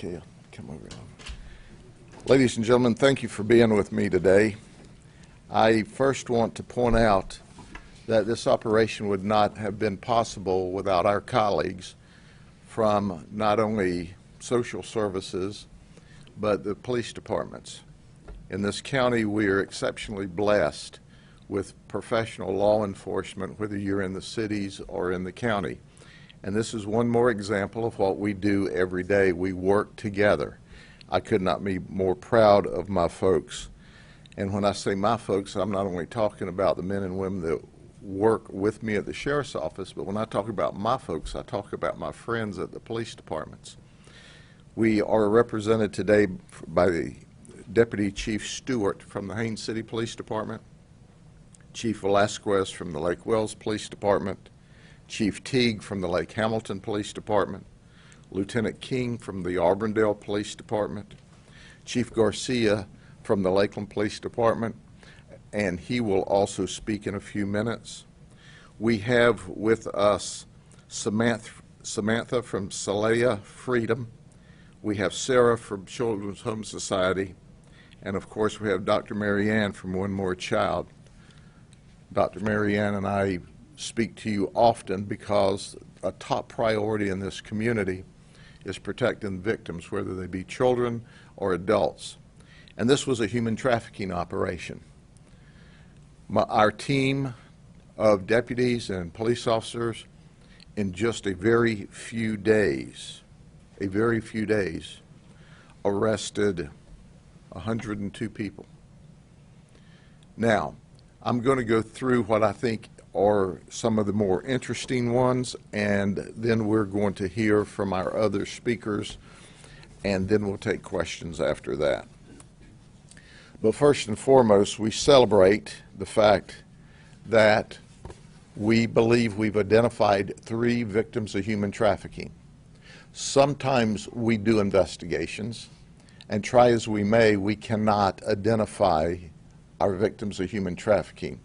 Okay, I'll come over. Ladies and gentlemen, thank you for being with me today. I first want to point out that this operation would not have been possible without our colleagues from not only social services, but the police departments. In this county, we are exceptionally blessed with professional law enforcement, whether you're in the cities or in the county. And this is one more example of what we do every day. We work together. I could not be more proud of my folks. And when I say my folks, I'm not only talking about the men and women that work with me at the sheriff's office, but when I talk about my folks, I talk about my friends at the police departments. We are represented today by the Deputy Chief Stewart from the Haines City Police Department, Chief Velasquez from the Lake Wells Police Department, Chief Teague from the Lake Hamilton Police Department, Lieutenant King from the Auburndale Police Department, Chief Garcia from the Lakeland Police Department, and he will also speak in a few minutes. We have with us Samantha from Salaya Freedom. We have Sarah from Children's Home Society, and of course we have Dr. Mary Ann from One More Child. Dr. Mary Ann and I speak to you often because a top priority in this community is protecting victims, whether they be children or adults. And this was a human trafficking operation. Our team of deputies and police officers, in just a very few days, arrested 102 people. Now, I'm going to go through what I think are some of the more interesting ones, and then we're going to hear from our other speakers, and then we'll take questions after that. But first and foremost, we celebrate the fact that we believe we've identified 3 victims of human trafficking. Sometimes we do investigations, and try as we may, we cannot identify our victims of human trafficking.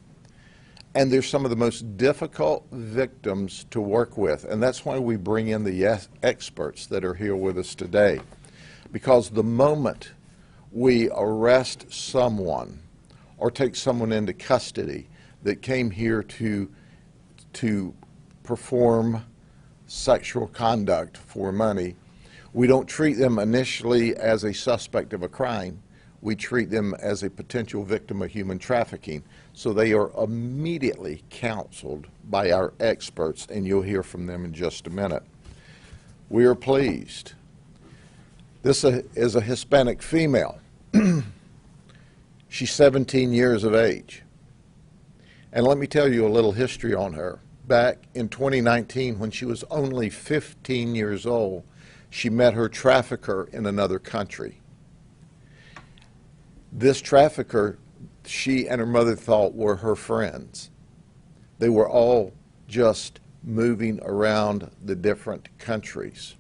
And they're some of the most difficult victims to work with, and that's why we bring in the experts that are here with us today. Because the moment we arrest someone or take someone into custody that came here to perform sexual conduct for money, we don't treat them initially as a suspect of a crime. We treat them as a potential victim of human trafficking. So they are immediately counseled by our experts, and you'll hear from them in just a minute. We are pleased. This is a Hispanic female. She's 17 years of age. And let me tell you a little history on her. Back in 2019, when she was only 15 years old, she met her trafficker in another country. This trafficker, she and her mother thought were her friends. They were all just moving around the different countries.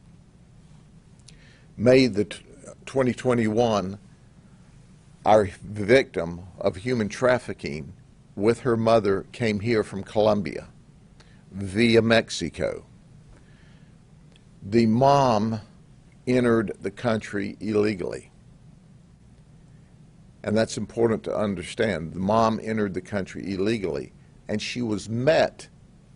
May the 2021, our victim of human trafficking with her mother came here from Colombia via Mexico. The mom entered the country illegally. And that's important to understand. The mom entered the country illegally, and she was met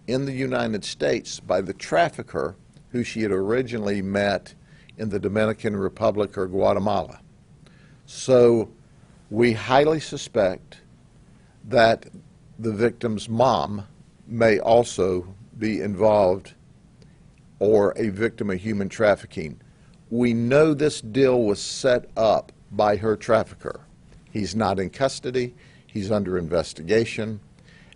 in the United States by the trafficker who she had originally met in the Dominican Republic or Guatemala. So we highly suspect that the victim's mom may also be involved or a victim of human trafficking. We know this deal was set up by her trafficker. He's not in custody, he's under investigation,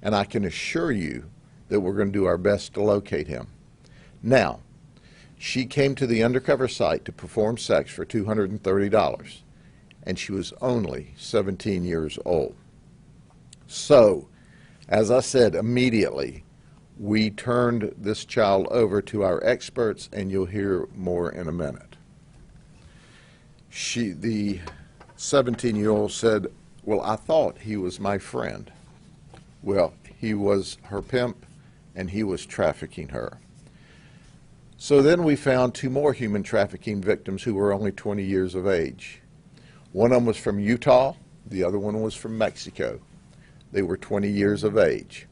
and I can assure you that we're going to do our best to locate him. Now, she came to the undercover site to perform sex for $230, and she was only 17 years old. So, as I said, immediately, we turned this child over to our experts, and you'll hear more in a minute. The 17-year-old said, "Well, I thought he was my friend." Well, he was her pimp, and he was trafficking her. So then we found two more human trafficking victims who were only 20 years of age. One of them was from Utah, the other one was from Mexico. They were 20 years of age.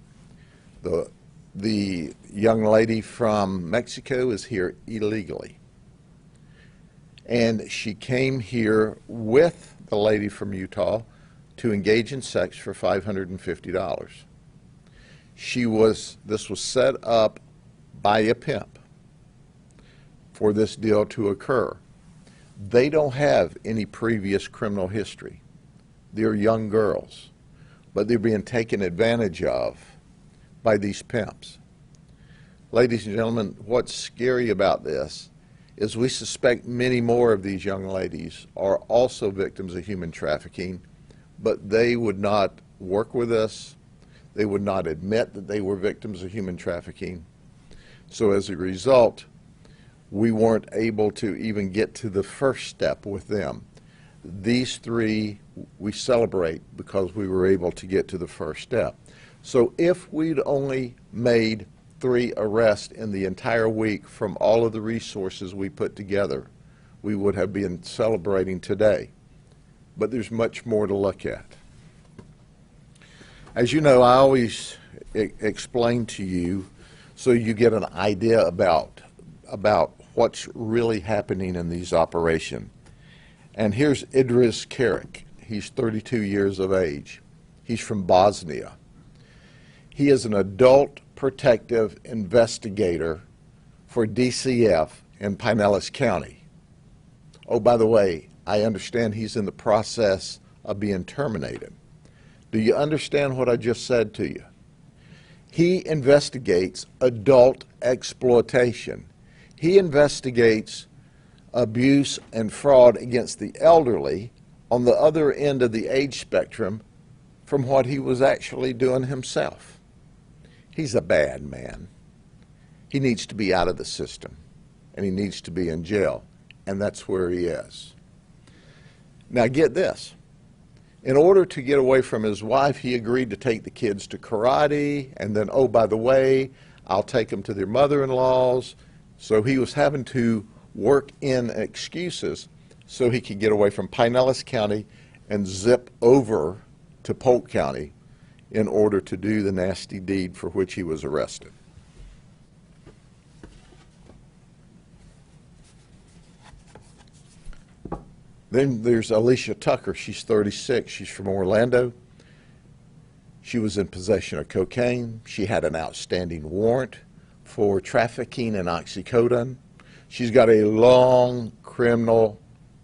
The young lady from Mexico is here illegally. And she came here with the lady from Utah to engage in sex for $550. This was set up by a pimp for this deal to occur. They don't have any previous criminal history. They're young girls, but they're being taken advantage of by these pimps. Ladies and gentlemen, what's scary about this is we suspect many more of these young ladies are also victims of human trafficking, but they would not work with us. They would not admit that they were victims of human trafficking. So as a result, we weren't able to even get to the first step with them. These three we celebrate because we were able to get to the first step. So if we'd only made 3 arrests in the entire week from all of the resources we put together, we would have been celebrating today. But there's much more to look at. As you know, I always explain to you so you get an idea about what's really happening in these operations. And here's Idris Karik. He's 32 years of age. He's from Bosnia. He is an adult protective investigator for DCF in Pinellas County. Oh, by the way, I understand he's in the process of being terminated. Do you understand what I just said to you? He investigates adult exploitation. He investigates abuse and fraud against the elderly on the other end of the age spectrum from what he was actually doing himself. He's a bad man. He needs to be out of the system, and he needs to be in jail, and that's where he is. Now get this. In order to get away from his wife, he agreed to take the kids to karate, and then, oh, by the way, I'll take them to their mother-in-law's. So he was having to work in excuses so he could get away from Pinellas County and zip over to Polk County in order to do the nasty deed for which he was arrested. Then there's Alicia Tucker. She's 36. She's from Orlando. She was in possession of cocaine. She had an outstanding warrant for trafficking in oxycodone. She's got a long criminal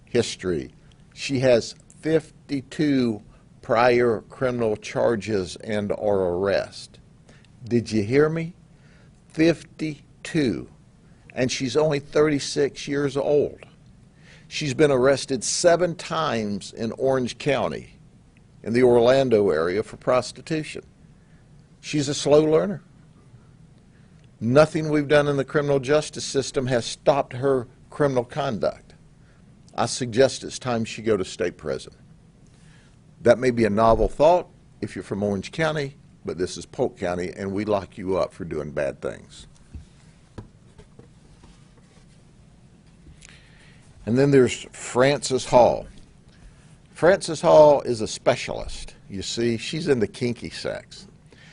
history. She has 52 prior criminal charges and or arrest. Did you hear me? 52. And she's only 36 years old. She's been arrested 7 times in Orange County, in the Orlando area, for prostitution. She's a slow learner. Nothing we've done in the criminal justice system has stopped her criminal conduct. I suggest it's time she go to state prison. That may be a novel thought if you're from Orange County, but this is Polk County, and we lock you up for doing bad things. And then there's Frances Hall. Frances Hall is a specialist. You see, she's in the kinky sex.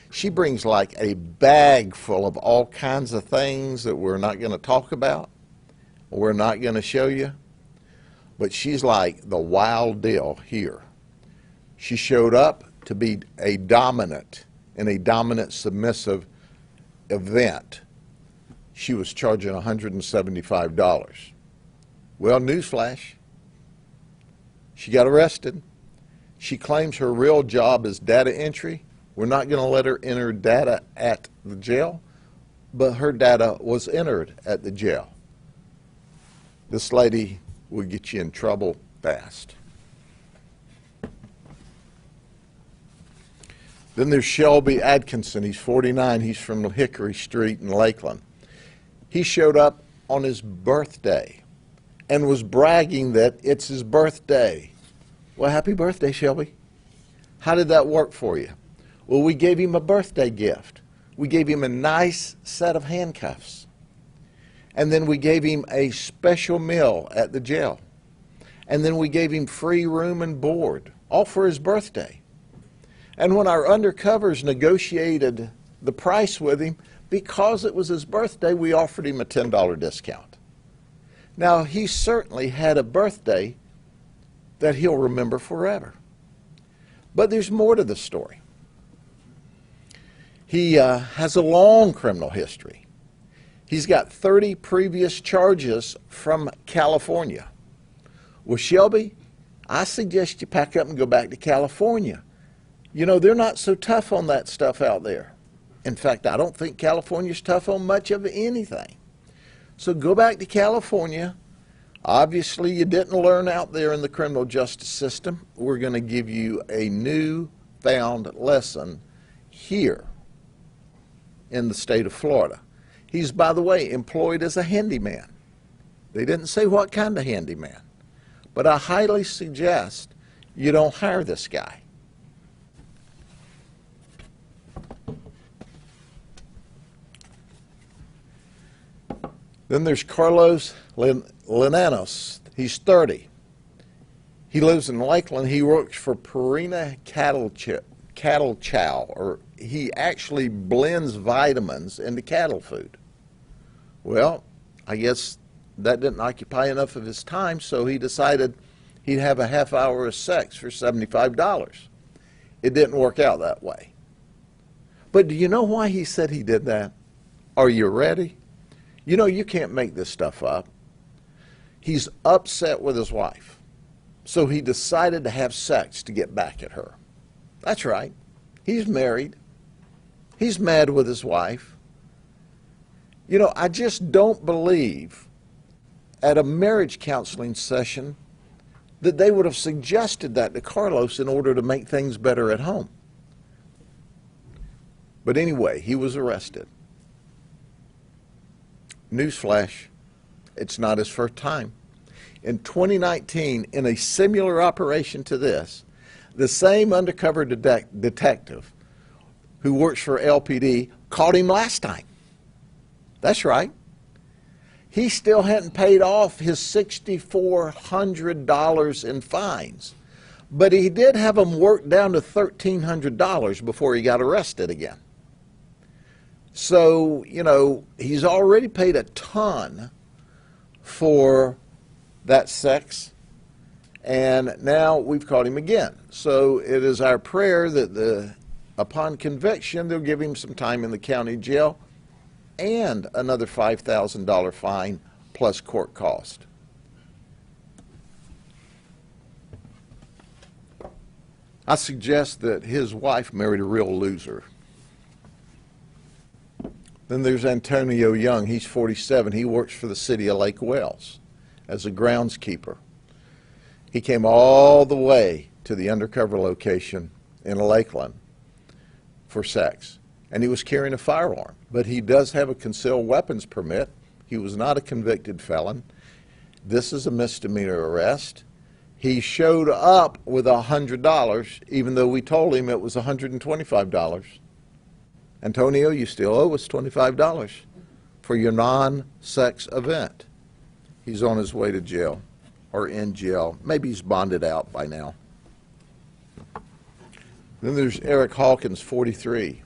She brings like a bag full of all kinds of things that we're not going to talk about, or we're not going to show you. But she's like the wild deal here. She showed up to be a dominant in a dominant submissive event. She was charging $175. Well, newsflash, she got arrested. She claims her real job is data entry. We're not going to let her enter data at the jail, but her data was entered at the jail. This lady will get you in trouble fast. Then there's Shelby Atkinson. He's 49. He's from Hickory Street in Lakeland. He showed up on his birthday and was bragging that it's his birthday. Well, happy birthday, Shelby. How did that work for you? Well, we gave him a birthday gift. We gave him a nice set of handcuffs. And then we gave him a special meal at the jail. And then we gave him free room and board, all for his birthday. And when our undercovers negotiated the price with him, because it was his birthday, we offered him a $10 discount. Now, he certainly had a birthday that he'll remember forever. But there's more to the story. He has a long criminal history. He's got 30 previous charges from California. Well, Shelby, I suggest you pack up and go back to California. You know, they're not so tough on that stuff out there. In fact, I don't think California's tough on much of anything. So go back to California. Obviously, you didn't learn out there in the criminal justice system. We're going to give you a new-found lesson here in the state of Florida. He's, by the way, employed as a handyman. They didn't say what kind of handyman, but I highly suggest you don't hire this guy. Then there's Carlos Linanos. He's 30. He lives in Lakeland. He works for Purina Cattle Chow, or he actually blends vitamins into cattle food. Well, I guess that didn't occupy enough of his time, so he decided he'd have a half hour of sex for $75. It didn't work out that way. But do you know why he said he did that? Are you ready? You know, you can't make this stuff up. He's upset with his wife, so he decided to have sex to get back at her. That's right. He's married. He's mad with his wife. You know, I just don't believe at a marriage counseling session that they would have suggested that to Carlos in order to make things better at home. But anyway, he was arrested. Newsflash, it's not his first time. In 2019, in a similar operation to this, the same undercover detective who works for LPD caught him last time. That's right. He still hadn't paid off his $6,400 in fines, but he did have them worked down to $1,300 before he got arrested again. So, you know, he's already paid a ton for that sex, and now we've caught him again. So it is our prayer that upon conviction, they'll give him some time in the county jail and another $5,000 fine plus court cost. I suggest that his wife married a real loser. Then there's Antonio Young. He's 47. He works for the city of Lake Wales as a groundskeeper. He came all the way to the undercover location in Lakeland for sex, and he was carrying a firearm. But he does have a concealed weapons permit. He was not a convicted felon. This is a misdemeanor arrest. He showed up with $100, even though we told him it was $125. Antonio, you still owe us $25 for your non-sex event. He's on his way to jail, or in jail. Maybe he's bonded out by now. Then there's Eric Hawkins, 43.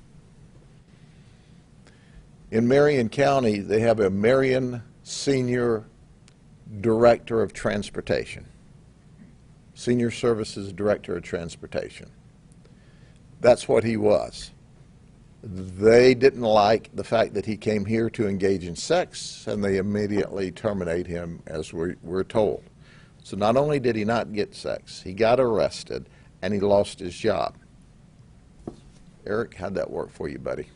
In Marion County, they have a Marion Senior Director of Transportation. Senior Services Director of Transportation. That's what he was. They didn't like the fact that he came here to engage in sex, and they immediately terminate him, as we're told. So not only did he not get sex, he got arrested, and he lost his job. Eric, how'd that work for you, buddy?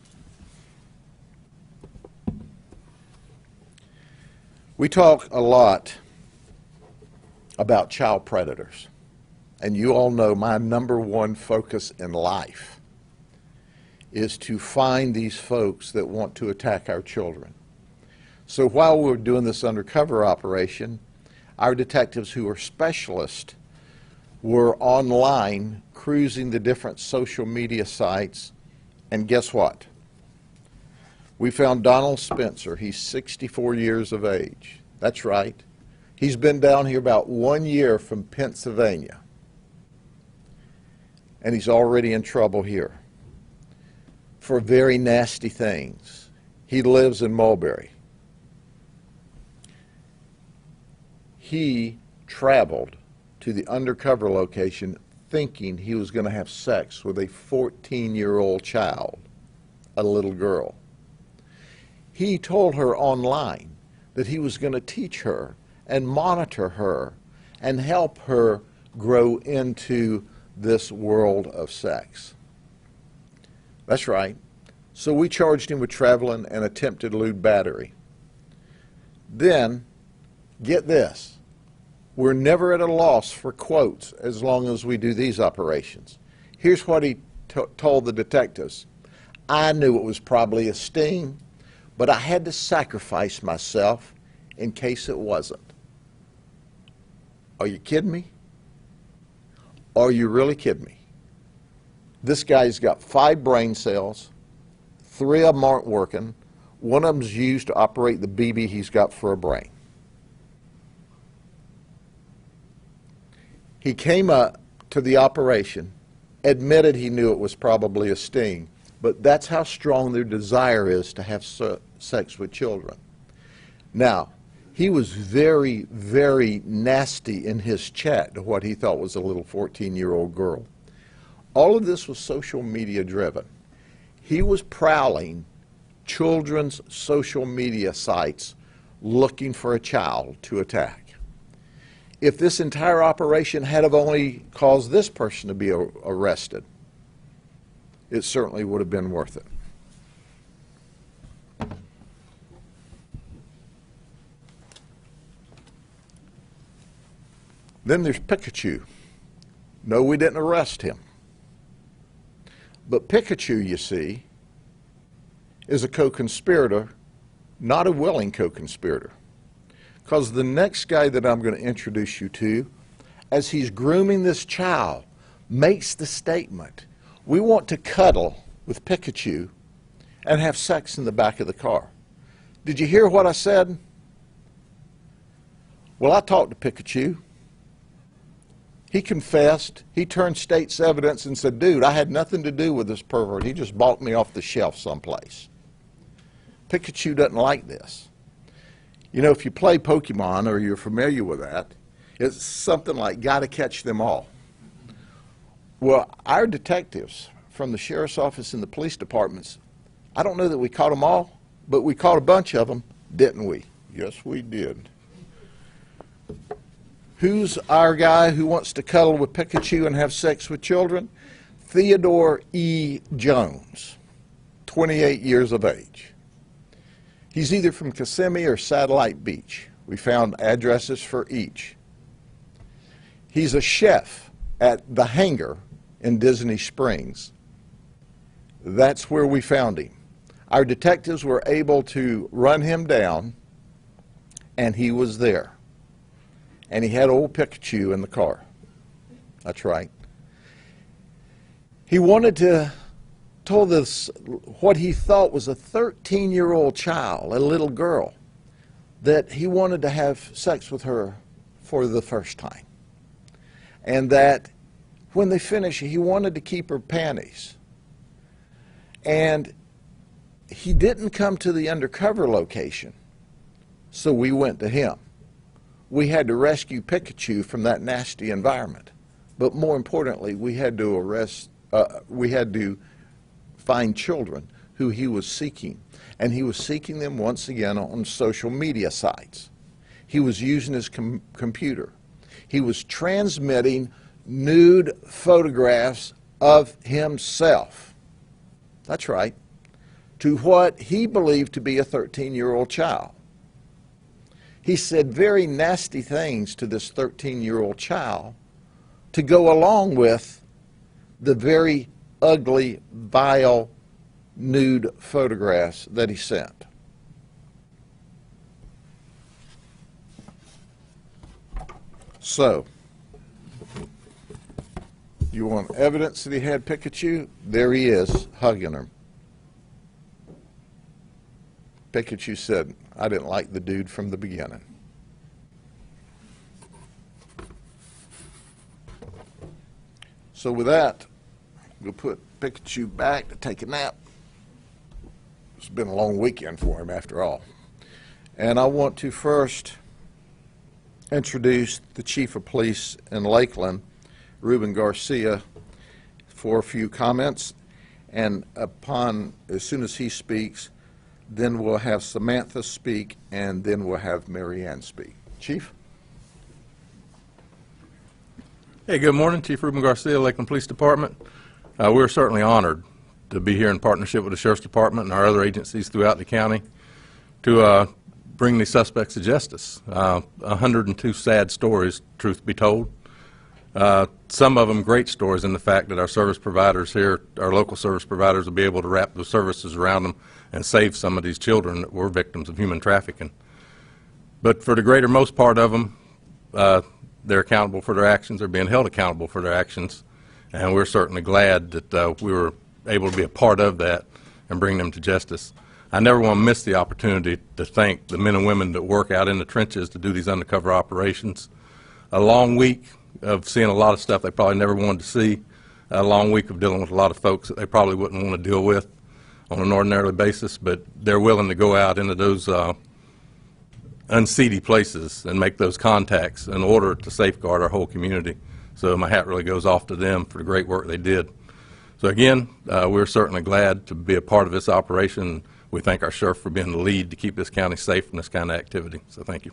We talk a lot about child predators, and you all know my #1 focus in life is to find these folks that want to attack our children. So while we're doing this undercover operation, our detectives who are specialists were online cruising the different social media sites, and guess what? We found Donald Spencer. He's 64 years of age. That's right. He's been down here about 1 year from Pennsylvania. And he's already in trouble here for very nasty things. He lives in Mulberry. He traveled to the undercover location thinking he was going to have sex with a 14-year-old child, a little girl. He told her online that he was going to teach her and monitor her and help her grow into this world of sex. That's right. So we charged him with traveling and attempted lewd battery. Then, get this, we're never at a loss for quotes as long as we do these operations. Here's what he told the detectives. I knew it was probably a sting, but I had to sacrifice myself in case it wasn't. Are you kidding me? Are you really kidding me? This guy's got 5 brain cells, 3 of them aren't working, 1 of them's used to operate the BB he's got for a brain. He came up to the operation, admitted he knew it was probably a sting, but that's how strong their desire is to have sex with children. Now, he was very, very nasty in his chat to what he thought was a little 14-year-old girl. All of this was social media driven. He was prowling children's social media sites looking for a child to attack. If this entire operation had have only caused this person to be arrested, it certainly would have been worth it. Then there's Pikachu. No, we didn't arrest him. But Pikachu, you see, is a co-conspirator, not a willing co-conspirator. Because the next guy that I'm going to introduce you to, as he's grooming this child, makes the statement, we want to cuddle with Pikachu and have sex in the back of the car. Did you hear what I said? Well, I talked to Pikachu. He confessed. He turned state's evidence and said, dude, I had nothing to do with this pervert. He just bought me off the shelf someplace. Pikachu doesn't like this. You know, if you play Pokemon or you're familiar with that, it's something like gotta catch them all. Well, our detectives from the sheriff's office and the police departments, I don't know that we caught them all, but we caught a bunch of them, didn't we? Yes, we did. Who's our guy who wants to cuddle with Pikachu and have sex with children? Theodore E. Jones, 28 years of age. He's either from Kissimmee or Satellite Beach. We found addresses for each. He's a chef at the Hangar in Disney Springs. That's where we found him. Our detectives were able to run him down, and he was there. And he had old Pikachu in the car. That's right. He told us what he thought was a 13-year-old child, a little girl, that he wanted to have sex with her for the first time. And that when they finished, he wanted to keep her panties. And he didn't come to the undercover location, so we went to him. We had to rescue Pikachu from that nasty environment. But more importantly, we had to find children who he was seeking. And he was seeking them once again on social media sites. He was using his computer. He was transmitting nude photographs of himself. That's right. To what he believed to be a 13-year-old child. He said very nasty things to this 13-year-old child to go along with the very ugly, vile, nude photographs that he sent. So, you want evidence that he had Pikachu? There he is, hugging her. Pickett, you said, I didn't like the dude from the beginning. So with that, we'll put Pickett back to take a nap. It's been a long weekend for him after all. And I want to first introduce the Chief of Police in Lakeland, Ruben Garcia, for a few comments. And as soon as he speaks, then we'll have Samantha speak, and then we'll have Mary Ann speak. Chief? Hey, good morning. Chief Ruben Garcia, Lakeland Police Department. We're certainly honored to be here in partnership with the Sheriff's Department and our other agencies throughout the county to bring these suspects to justice. 102 sad stories, truth be told. Some of them great stories in the fact that our service providers here, our local service providers, will be able to wrap the services around them and save some of these children that were victims of human trafficking. But for the greater most part of them, they're accountable for their actions, they're being held accountable for their actions, and we're certainly glad that we were able to be a part of that and bring them to justice. I never want to miss the opportunity to thank the men and women that work out in the trenches to do these undercover operations. A long week of seeing a lot of stuff they probably never wanted to see, a long week of dealing with a lot of folks that they probably wouldn't want to deal with on an ordinary basis, but they're willing to go out into those unseedy places and make those contacts in order to safeguard our whole community. So my hat really goes off to them for the great work they did. So again, we're certainly glad to be a part of this operation. We thank our sheriff for being the lead to keep this county safe from this kind of activity. So thank you.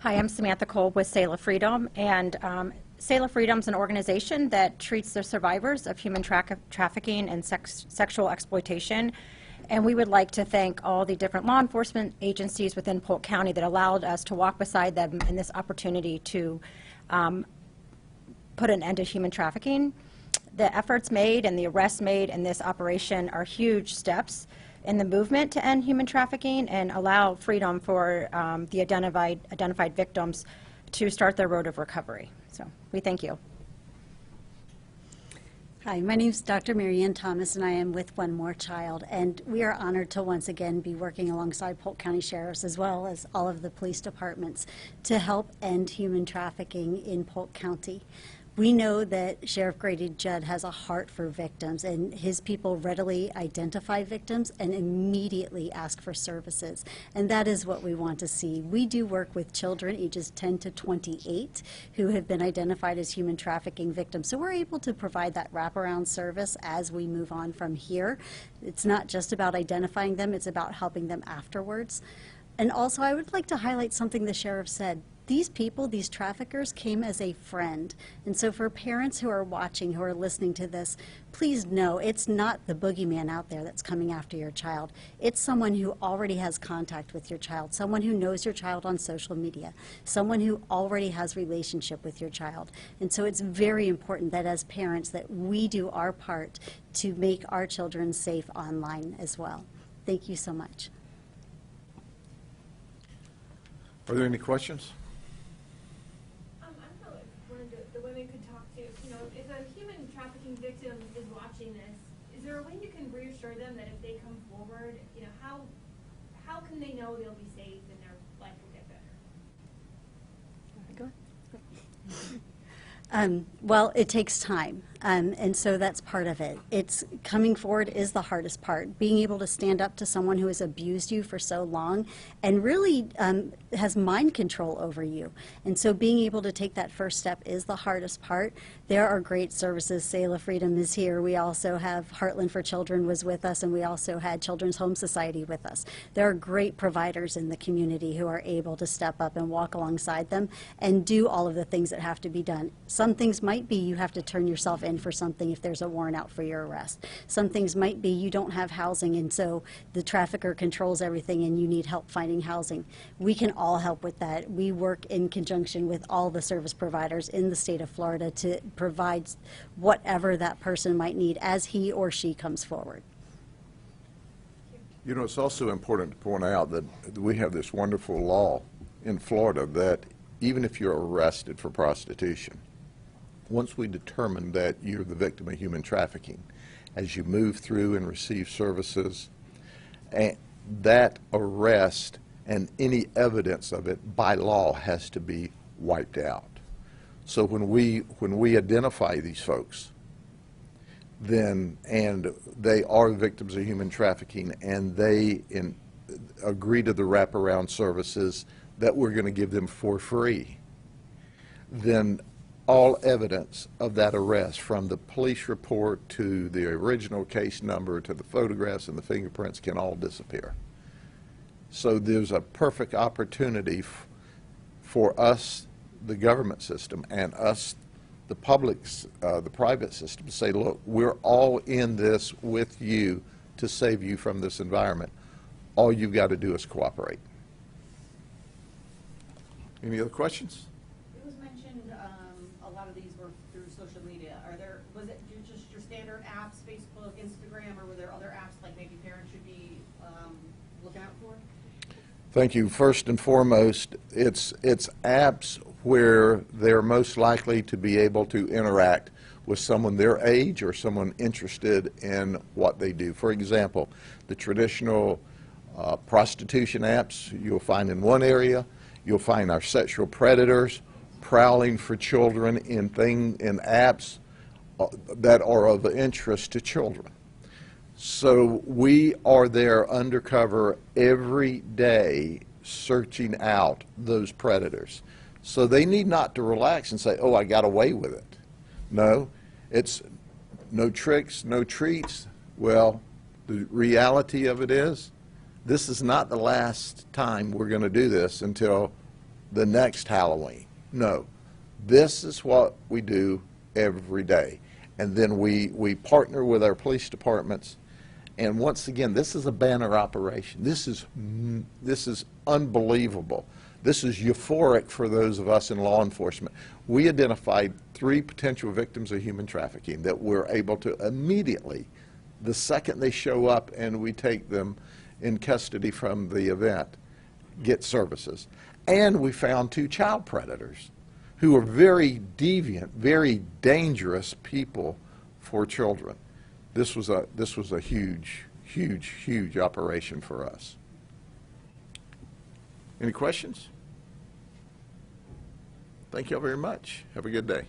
Hi, I'm Samantha Kolb with Sail of Freedom, and Sail of Freedom is an organization that treats the survivors of human trafficking and sexual exploitation. And we would like to thank all the different law enforcement agencies within Polk County that allowed us to walk beside them in this opportunity to put an end to human trafficking. The efforts made and the arrests made in this operation are huge steps in the movement to end human trafficking and allow freedom for the identified victims to start their road of recovery. So we thank you. Hi, my name is Dr. Mary Ann Thomas, and I am with One More Child, and we are honored to once again be working alongside Polk County Sheriffs as well as all of the police departments to help end human trafficking in Polk County. We know that Sheriff Grady Judd has a heart for victims, and his people readily identify victims and immediately ask for services, and that is what we want to see. We do work with children ages 10 to 28 who have been identified as human trafficking victims, so we're able to provide that wraparound service as we move on from here. It's not just about identifying them, it's about helping them afterwards. And also, I would like to highlight something the sheriff said. These people, these traffickers, came as a friend. And so for parents who are watching, who are listening to this, please know it's not the boogeyman out there that's coming after your child. It's someone who already has contact with your child, someone who knows your child on social media, someone who already has relationship with your child. And so it's very important that as parents that we do our part to make our children safe online as well. Thank you so much. Are there any questions? If a human trafficking victim is watching this, is there a way you can reassure them that if they come forward, how can they know they'll be safe and their life will get better? Go ahead. Well, it takes time, and so that's part of it. It's coming forward is the hardest part. Being able to stand up to someone who has abused you for so long and really has mind control over you. And so being able to take that first step is the hardest part. There are great services. Sail of Freedom is here. We also have Heartland for Children was with us, and we also had Children's Home Society with us. There are great providers in the community who are able to step up and walk alongside them and do all of the things that have to be done. Some things might be you have to turn yourself in for something if there's a warrant out for your arrest. Some things might be you don't have housing, and so the trafficker controls everything and you need help finding housing. We can all help with that. We work in conjunction with all the service providers in the state of Florida to provide whatever that person might need as he or she comes forward. You know, it's also important to point out that we have this wonderful law in Florida that even if you're arrested for prostitution, once we determine that you're the victim of human trafficking as you move through and receive services. And that arrest and any evidence of it by law has to be wiped out. So when we identify these folks, then, and they are victims of human trafficking, and they agree to the wraparound services that we're going to give them for free, then all evidence of that arrest, from the police report to the original case number to the photographs and the fingerprints, can all disappear. So there's a perfect opportunity for us, the government system, and us, the public's, the private system, to say, look, we're all in this with you to save you from this environment. All you've got to do is cooperate. Any other questions? It was mentioned a lot of these were through social media. Was it just your standard apps, Facebook, Instagram, or were there other apps like maybe parents should be looking out for? Thank you. First and foremost, it's apps where they're most likely to be able to interact with someone their age or someone interested in what they do. For example, the traditional prostitution apps you'll find in one area. You'll find our sexual predators prowling for children in apps that are of interest to children. So we are there undercover every day searching out those predators. So they need not to relax and say, oh, I got away with it. No, it's no tricks, no treats. Well, the reality of it is, this is not the last time we're going to do this until the next Halloween. No, this is what we do every day. And then we partner with our police departments. And once again, this is a banner operation. This is unbelievable. This is euphoric for those of us in law enforcement. We identified 3 potential victims of human trafficking that we're able to immediately, the second they show up and we take them in custody from the event, get services. And we found 2 child predators who are very deviant, very dangerous people for children. This was a huge, huge, huge operation for us. Any questions? Thank you all very much. Have a good day.